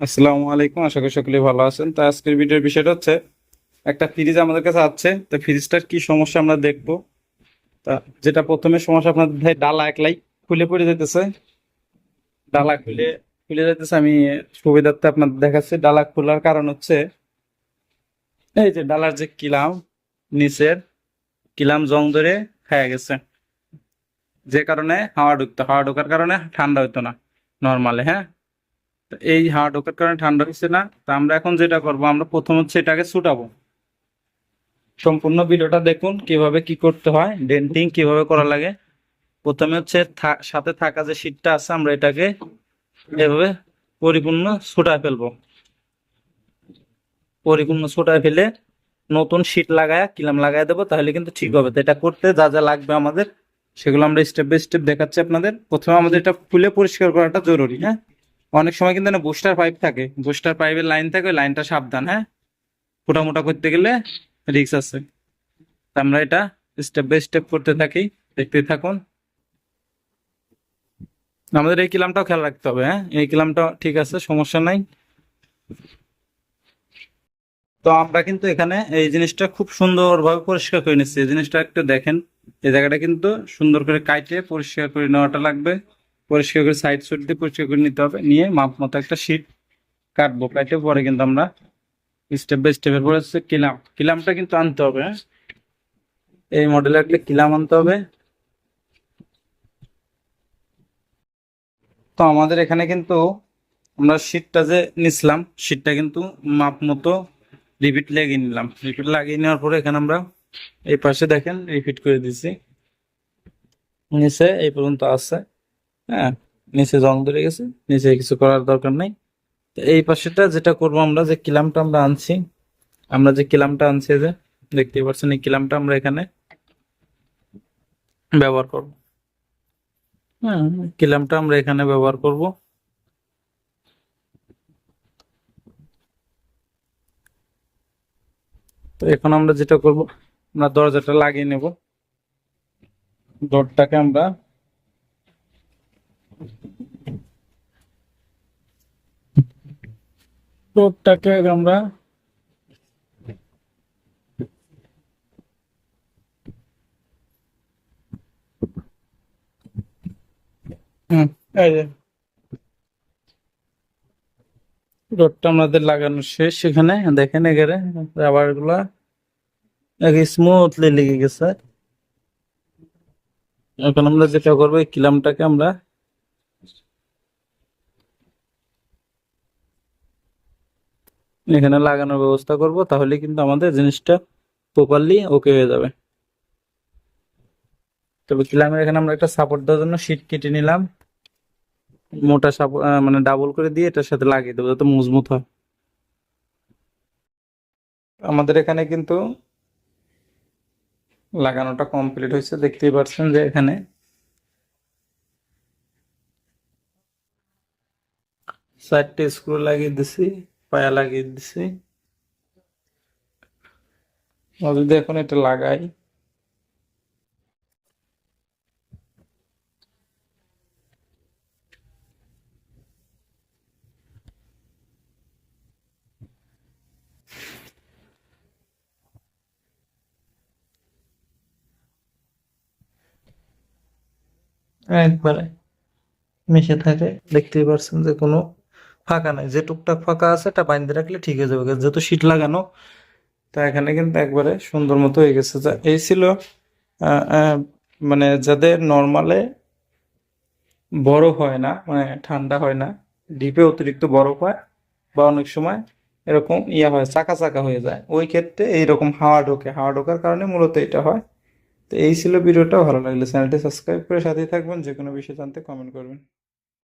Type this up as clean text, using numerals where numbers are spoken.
আসসালামু আলাইকুম, আশা করি সকলে ভালো আছেন। তো আজকের ভিডিওর বিষয়টা হচ্ছে একটা ফ্রিজ আমাদের কাছে আছে। তো ফ্রিজটার কি সমস্যা আমরা দেখবো। তা যেটা প্রথমে সমস্যা, আপনাদের ভাই ডালা একলাই খুলে পড়ে যেতেছে। ডালা খুলে খুলে যেতেছে। আমি সুবিধার্থে আপনাদের দেখাচ্ছি। ডালা খোলার কারণ হচ্ছে এই যে ডালার যে কিলাম, নিচের কিলাম জং ধরে খায়া গেছে, যে কারণে হাওয়া ঢোকার কারণে ঠান্ডা হইতো না নর্মালে। হ্যাঁ, তো এই হাওয়া ঢোকার কারণে ঠান্ডা হচ্ছে না। তো আমরা এখন যেটা করবো, আমরা প্রথম হচ্ছে এটাকে ছুটাবো। সম্পূর্ণ ভিডিওটা দেখুন কিভাবে কি করতে হয়, ডেন্টিং কিভাবে করা লাগে। প্রথমে হচ্ছে সাথে থাকা যে শীটটা আছে, আমরা এটাকে এভাবে পরিপূর্ণ ছুটায় ফেলবো। পরিপূর্ণ ছুটায় ফেলে নতুন শীট লাগায় কিলাম লাগায় দেবো, তাহলে কিন্তু ঠিক হবে। তো এটা করতে যা যা লাগবে আমাদের, সেগুলো আমরা স্টেপ বাই স্টেপ দেখাচ্ছি আপনাদের। প্রথমে আমাদের এটা খুলে পরিষ্কার করাটা জরুরি। হ্যাঁ, অনেক সময় কিন্তু বুস্টার পাইপ থাকে, বুস্টার পাইপের লাইন থাকে, ওই লাইনটা সাবধান। হ্যাঁ, ফোটা মোটা করতে গেলে রিস্ক আছে। তো আমরা এটা স্টেপ বাই স্টেপ করতে থাকি, দেখতে থাকুন। আমাদের এই কিলামটাও খেয়াল রাখতে হবে। হ্যাঁ, এই কিলামটা ঠিক আছে, সমস্যা নাই। তো আমরা কিন্তু এখানে এই জিনিসটা খুব সুন্দরভাবে পরিষ্কার করে নিচ্ছি। এই জিনিসটা একটু দেখেন, এই জায়গাটা কিন্তু সুন্দর করে কাটে পরিষ্কার করে নেওয়াটা লাগবে। পরিষ্কার করে সাইড সুইড দিয়ে পরিষ্কার করে নিতে হবে। নিয়ে মাপ মতো একটা শীট কাটবো। কাটে পরে কিন্তু আমরা স্টেপ বাই স্টেপের পরে হচ্ছে কিলামটা কিন্তু আনতে হবে। হ্যাঁ, এই মডেলের একটা কিলাম আনতে হবে। তো আমাদের এখানে কিন্তু আমরা শীটটা যে নিছিলাম, শীটটা কিন্তু মাপ মতো রিপিট লাগিয়ে নিলাম। রিপিট লাগিয়ে নেওয়ার পরে এখানে আমরা এই পাশে দেখেন রিপিট করে দিছি। নিচে এই পর্যন্ত আছে। হ্যাঁ, নিচে জং ধরে গেছে, নিচে কিছু করার দরকার নেই। তো এই পাশেটা যেটা করব, আমরা যে কিলামটা আমরা আনছি, আমরা যে কিলামটা আনছি, যে দেখতে পাচ্ছেন, এই কিলামটা আমরা এখানে ব্যবহার করব। হ্যাঁ, কিলামটা আমরা এখানে ব্যবহার করব। তো এখন আমরা যেটা করব, আমরা দরজাটা লাগিয়ে নেব। ডটটাকে আমরা ডটটাকে আমরা হুম, এই যে ডটটা আমাদের লাগানো শেষ। সেখানে দেখেন এখানে রাবার গুলা স্মুথলি লেগে গেছে। এখন আমরা যেটা করবো, এই কিলামটাকে আমরা এখানে লাগানোর ব্যবস্থা করব, তাহলে কিন্তু আমাদের জিনিসটা প্রপারলি ওকে হয়ে যাবে। তবে কিলামের এখানে আমরা একটা সাপোর্ট দেওয়ার জন্য শীট কেটে নিলাম। মোটা সাপোর্ট মানে ডাবল করে দিয়ে এটার সাথে লাগিয়ে দেবো, যাতে মজবুত হয়। আমাদের এখানে কিন্তু লাগানোটা কমপ্লিট হয়েছে, দেখতেই পাচ্ছেন যে এখানে চারটে স্ক্রু লাগিয়ে দিছি, পায়া লাগিয়ে দিছি। যদি এখন এটা লাগাই, একবারে মিশে থাকে। দেখতেই পাচ্ছেন যে কোনো ফাঁকা নাই, যে টুকটাক ফাঁকা আছে এটা বাইন্ধে রাখলে ঠিক হয়ে যাবে, যেহেতু শীট লাগানো। তা এখানে কিন্তু একবারে সুন্দর মতো হয়ে গেছে। যা এই ছিল আহ, আহ, মানে যাদের নর্মালে বরফ হয় না, মানে ঠান্ডা হয় না, ডিপে অতিরিক্ত বরফ হয়, বা অনেক সময় এরকম ইয়া হয়, চাকা চাকা হয়ে যায়, ওই ক্ষেত্রে এইরকম হাওয়া ঢোকে। হাওয়া ঢোকার কারণে মূলত এটা হয়। তো এই ছিল ভিডিওটা। ভালো লাগলে চ্যানেলটি সাবস্ক্রাইব করে সাথেই থাকবেন। যে কোনো বিষয় জানতে কমেন্ট করবেন।